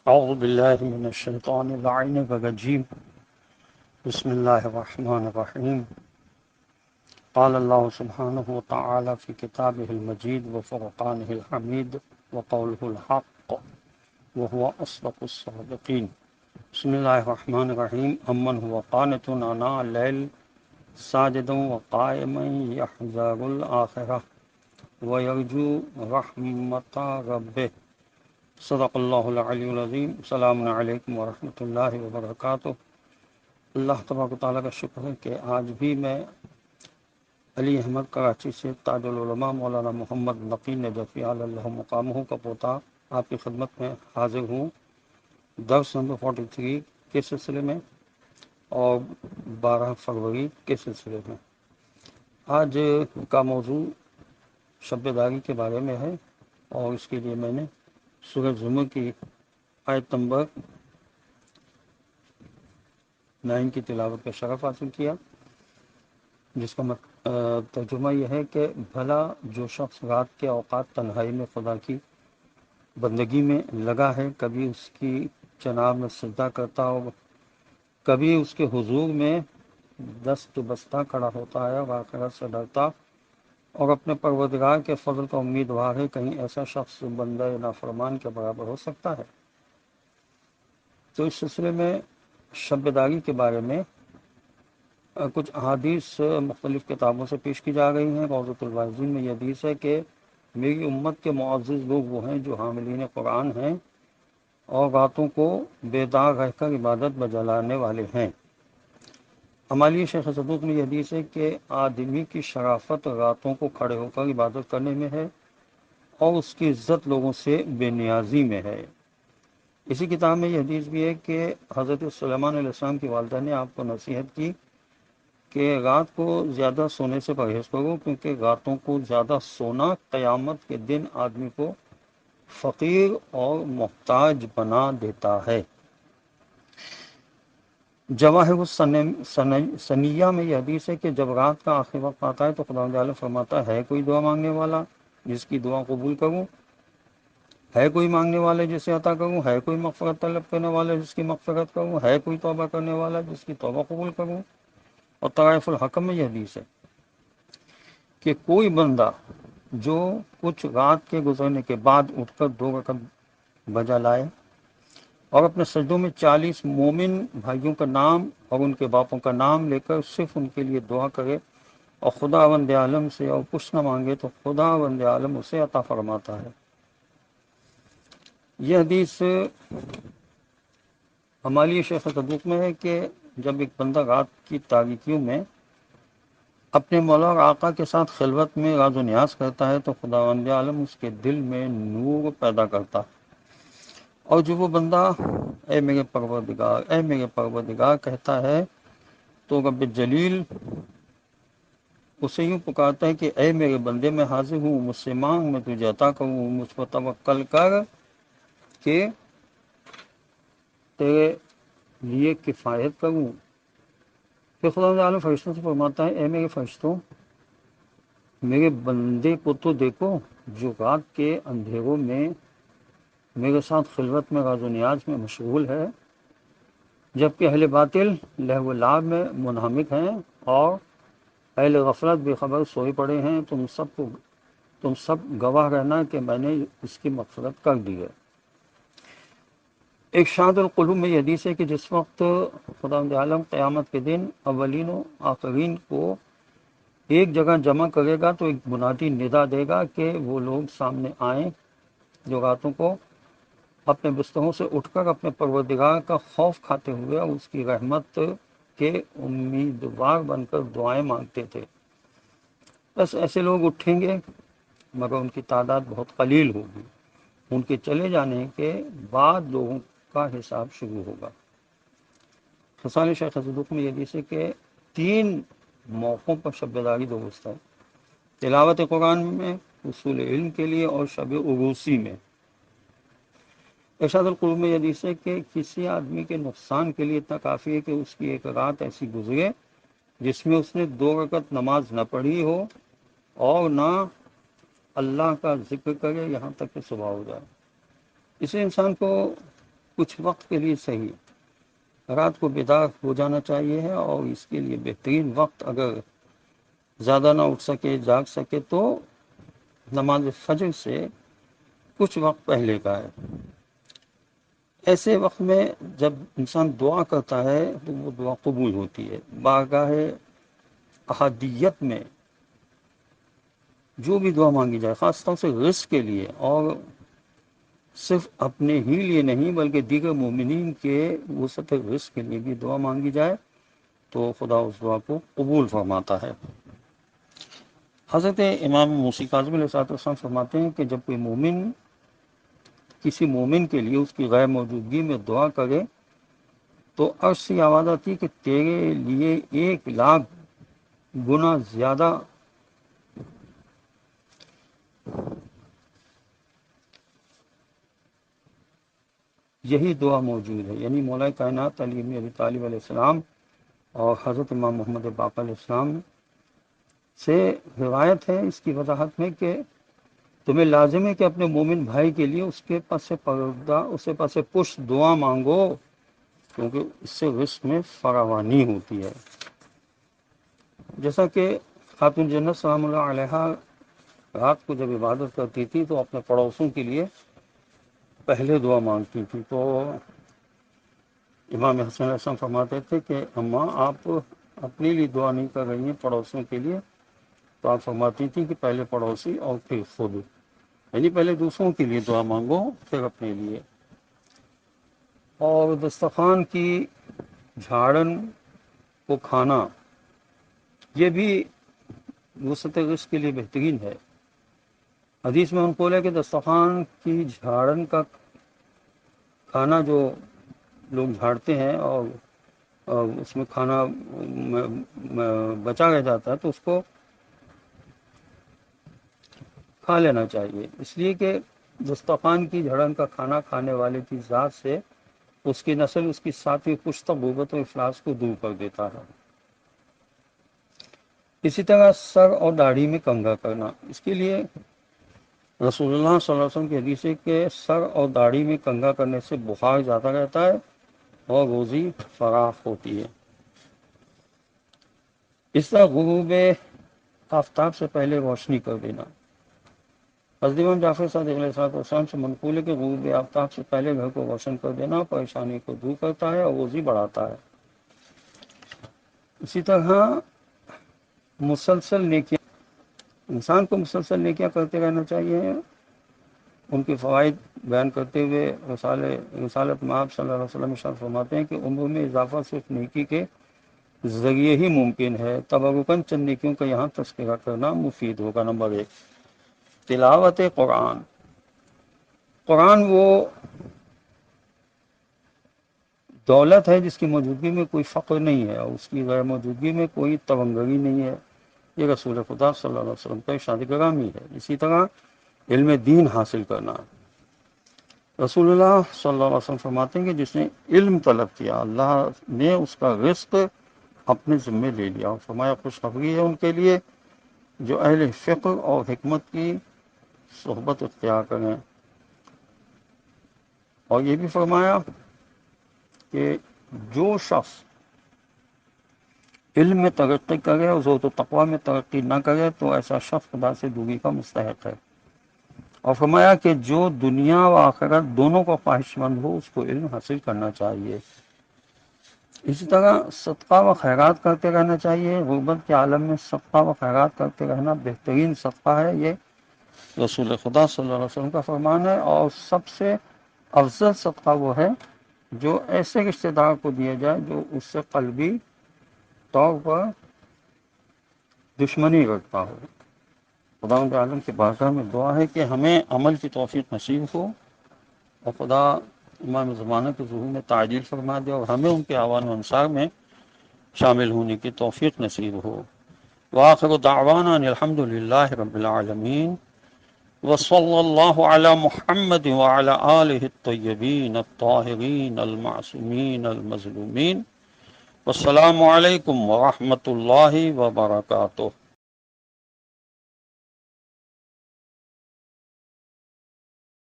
أعوذ بالله من الشيطان اللعين الرجيم. بسم الله الرحمن الرحيم. قال الله سبحانه وتعالى في كتابه المجيد وفرقانه الحميد وقوله الحق وهو أصدق الصادقين. بسم الله الرحمن الرحيم. أمن هو قانت آناء الليل ساجدا وقائما يحذر الآخرة ويرجو رحمة ربه. صدق اللہ العلی العظیم. السلام علیکم ورحمۃ اللہ وبرکاتہ. اللہ تبارک و تعالیٰ کا شکر ہے کہ آج بھی میں علی احمد کراچی سے تاج العلماء مولانا محمد نقی نجفی علی اللہ مقامہ کا پوتا آپ کی خدمت میں حاضر ہوں درس نمبر 43 کے سلسلے میں اور 12 فروری کے سلسلے میں. آج کا موضوع شب داری کے بارے میں ہے اور اس کے لیے میں نے سورہ زمر کی آیت نمبر 9 کی تلاوت کا شرف حاصل کیا، جس کا ترجمہ یہ ہے کہ بھلا جو شخص رات کے اوقات تنہائی میں خدا کی بندگی میں لگا ہے، کبھی اس کی جناب میں سجدہ کرتا ہو، کبھی اس کے حضور میں دست بستہ کھڑا ہوتا ہے اور آخرت سے ڈرتا اور اپنے پروردگار کے فضل کا امیدوار ہے، کہیں ایسا شخص بندہ نافرمان کے برابر ہو سکتا ہے؟ تو اس سلسلے میں شب داری کے بارے میں کچھ احادیث مختلف کتابوں سے پیش کی جا رہی ہیں. روضۃ الواعظین میں یہ حدیث ہے کہ میری امت کے معزز لوگ وہ ہیں جو حاملین قرآن ہیں اور راتوں کو بیدار رہ کر عبادت بجلانے والے ہیں. ہماری شیخ صدوق میں یہ حدیث ہے کہ آدمی کی شرافت راتوں کو کھڑے ہو کر عبادت کرنے میں ہے اور اس کی عزت لوگوں سے بے نیازی میں ہے. اسی کتاب میں یہ حدیث بھی ہے کہ حضرت سلیمان علیہ السلام کی والدہ نے آپ کو نصیحت کی کہ رات کو زیادہ سونے سے پرہیز کرو، کیونکہ راتوں کو زیادہ سونا قیامت کے دن آدمی کو فقیر اور محتاج بنا دیتا ہے. جواہر السنیہ میں یہ حدیث ہے کہ جب رات کا آخری وقت آتا ہے تو خدا تعالیٰ فرماتا ہے کوئی دعا مانگنے والا جس کی دعا قبول کروں، ہے کوئی مانگنے والا جسے عطا کروں، ہے کوئی مغفرت طلب کرنے والا جس کی مغفرت کروں، ہے کوئی توبہ کرنے والا جس کی توبہ قبول کروں. اور طرائف الحکم میں یہ حدیث ہے کہ کوئی بندہ جو کچھ رات کے گزرنے کے بعد اٹھ کر 2 رکعت بجا لائے اور اپنے سجدوں میں 40 مومن بھائیوں کا نام اور ان کے باپوں کا نام لے کر صرف ان کے لیے دعا کرے اور خدا وند عالم سے اور کچھ نہ مانگے تو خدا وند عالم اسے عطا فرماتا ہے. یہ حدیث ہماری شیخ صدوق میں ہے کہ جب ایک بندہ رات کی تاریکیوں میں اپنے مولا اور آقا کے ساتھ خلوت میں راز و نیاز کرتا ہے تو خداوند عالم اس کے دل میں نور پیدا کرتا ہے، اور جو وہ بندہ اے میرے پروردگار کہتا ہے تو رب جلیل اسے یوں پکارتا ہے کہ اے میرے بندے میں حاضر ہوں، مجھ سے مانگ میں تجھے عطا کروں، مجھ پر توکل کر کہ تیرے لیے کفایت کروں. پھر خدا عالم فرشتوں سے فرماتا ہے اے میرے فرشتوں، میرے بندے کو تو دیکھو جو رات کے اندھیروں میں میرے ساتھ خلوت میں راز و نیاز میں مشغول ہے، جبکہ اہل باطل لہو و لعب میں منہمک ہیں اور اہل غفلت بے خبر سوئے پڑے ہیں. تم سب گواہ رہنا کہ میں نے اس کی مغفرت کر دی ہے. ارشاد القلوب میں یہ حدیث ہے کہ جس وقت خداوند عالم قیامت کے دن اولین و آخرین کو ایک جگہ جمع کرے گا تو ایک منادی ندا دے گا کہ وہ لوگ سامنے آئیں جو راتوں کو اپنے بستروں سے اٹھ کر اپنے پروردگار کا خوف کھاتے ہوئے اور اس کی رحمت کے امیدوار بن کر دعائیں مانگتے تھے. بس ایسے لوگ اٹھیں گے مگر ان کی تعداد بہت قلیل ہوگی. ان کے چلے جانے کے بعد لوگوں کا حساب شروع ہوگا. خصال شیخ صدوق میں یہ حدیث ہے کہ 3 موقعوں پر شب داری درست ہے: تلاوت قرآن میں، اصول علم کے لیے اور شب عروسی میں. ارشاد القلوب میں یہ حدیث ہے کہ کسی آدمی کے نقصان کے لیے اتنا کافی ہے کہ اس کی ایک رات ایسی گزرے جس میں اس نے 2 رکعت نماز نہ پڑھی ہو اور نہ اللہ کا ذکر کرے یہاں تک کہ صبح ہو جائے. اسے انسان کو کچھ وقت کے لیے صحیح رات کو بیدار ہو جانا چاہیے ہے، اور اس کے لیے بہترین وقت اگر زیادہ نہ اٹھ سکے جاگ سکے تو نماز فجر سے کچھ وقت پہلے کا ہے۔ ایسے وقت میں جب انسان دعا کرتا ہے تو وہ دعا قبول ہوتی ہے۔ بارگاہ احدیت میں جو بھی دعا مانگی جائے، خاص طور سے رزق کے لیے، اور صرف اپنے ہی لیے نہیں بلکہ دیگر مومنین کے وسعت رزق کے لیے بھی دعا مانگی جائے تو خدا اس دعا کو قبول فرماتا ہے۔ حضرت امام موسی کاظم علیہ السلام فرماتے ہیں کہ جب کوئی مومن کسی مومن کے لیے اس کی غیر موجودگی میں دعا کرے تو عرش سے آواز آتی کہ تیرے لیے 1,00,000 گنا زیادہ یہی دعا موجود ہے۔ یعنی مولا کائنات علی بن ابی طالب علیہ السلام اور حضرت امام محمد باقر علیہ السلام سے روایت ہے اس کی وضاحت میں کہ تمہیں لازم ہے کہ اپنے مومن بھائی کے لیے اس کے پاس پردہ اسے پاس پشت دعا مانگو، کیونکہ اس سے رزق میں فراوانی ہوتی ہے۔ جیسا کہ خاتون جنت سلام اللہ علیہا رات کو جب عبادت کرتی تھی تو اپنے پڑوسوں کے لیے پہلے دعا مانگتی تھی، تو امام حسن علیہ السلام فرماتے تھے کہ اماں آپ اپنے لیے دعا نہیں کر رہی ہیں پڑوسوں کے لیے، تو آپ فرماتی تھی کہ پہلے پڑوسی اور پھر خود، یعنی پہلے دوسروں کے لیے دعا مانگو پھر اپنے لیے۔ اور دسترخوان کی جھاڑن کو کھانا یہ بھی وسعت رزق کے لیے بہترین ہے۔ حدیث میں منقول ہے کہ دسترخوان کی جھاڑن کا کھانا جو لوگ جھاڑتے ہیں اور اس میں کھانا بچا رہ جاتا ہے تو اس کو کھا لینا چاہیے، اس لیے کہ دسترخوان کی جھاڑن کا کھانا کھانے والے کی ذات سے اس کی نسل اس کی ساتویں پشت غربت و افلاس کو دور کر دیتا ہے۔ اسی طرح سر اور داڑھی میں کنگھا کرنا، اس کے لیے رسول اللہ صلی اللہ علیہ وسلم کی حدیث ہے کہ سر اور داڑھی میں کنگھا کرنے سے بخار زیادہ رہتا ہے اور روزی فراخ ہوتی ہے۔ اس طرح غروب آفتاب سے پہلے روشنی کر دینا، حضرت امام جعفر صادق علیہ السلام سے منقول ہے کہ غروب آفتاب سے پہلے گھر کو روشن کر دینا پریشانی کو دور کرتا ہے اور روزی بڑھاتا ہے۔ اسی طرح مسلسل نیکیاں، انسان کو مسلسل نیکیاں کرتے رہنا چاہیے۔ ان کے فوائد بیان کرتے ہوئے رسالت مآب صلی اللہ علیہ وسلم ارشاد فرماتے ہیں کہ عمر میں اضافہ صرف نیکی کے ذریعے ہی ممکن ہے۔ تبرکاً چند نیکیوں کا یہاں تذکرہ کرنا مفید ہوگا۔ نمبر 1، تلاوت قرآن۔ قرآن وہ دولت ہے جس کی موجودگی میں کوئی فقر نہیں ہے اور اس کی غیر موجودگی میں کوئی تونگری نہیں ہے، یہ رسول خدا صلی اللہ علیہ وسلم کا ارشاد گرامی ہے۔ اسی طرح علم دین حاصل کرنا، رسول اللہ صلی اللہ علیہ وسلم فرماتے ہیں کہ جس نے علم طلب کیا اللہ نے اس کا رزق اپنے ذمے لے لیا، اور فرمایا خوشخبری ہے ان کے لیے جو اہل فقہ اور حکمت کی صحبت اختیار کریں۔ اور یہ بھی فرمایا کہ جو شخص علم میں ترقی کرے اور زہد و تقوی میں ترقی نہ کرے تو ایسا شخص خدا سے دوری کا مستحق ہے۔ اور فرمایا کہ جو دنیا و آخرت دونوں کو خواہش مند ہو اس کو علم حاصل کرنا چاہیے۔ اسی طرح صدقہ و خیرات کرتے رہنا چاہیے۔ غربت کے عالم میں صدقہ و خیرات کرتے رہنا بہترین صدقہ ہے، یہ رسول خدا صلی اللہ علیہ وسلم کا فرمان ہے۔ اور سب سے افضل صدقہ وہ ہے جو ایسے رشتہ دار کو دیا جائے جو اس سے قلبی طور پر دشمنی رکھتا ہو۔ خداوند عالم کی بارگاہ میں دعا ہے کہ ہمیں عمل کی توفیق نصیب ہو اور خدا امام زمانہ کے ظہور میں تعجیل فرما دے اور ہمیں ان کے اعوان و انصار میں شامل ہونے کی توفیق نصیب ہو۔ وآخر دعوانا ان الحمد للہ رب العالمین، وصلی اللہ علی محمد وعلی آلہ الطیبین الطاہرین المعصومین المظلومین۔ والسلام علیکم ورحمۃ اللہ وبرکاتہ۔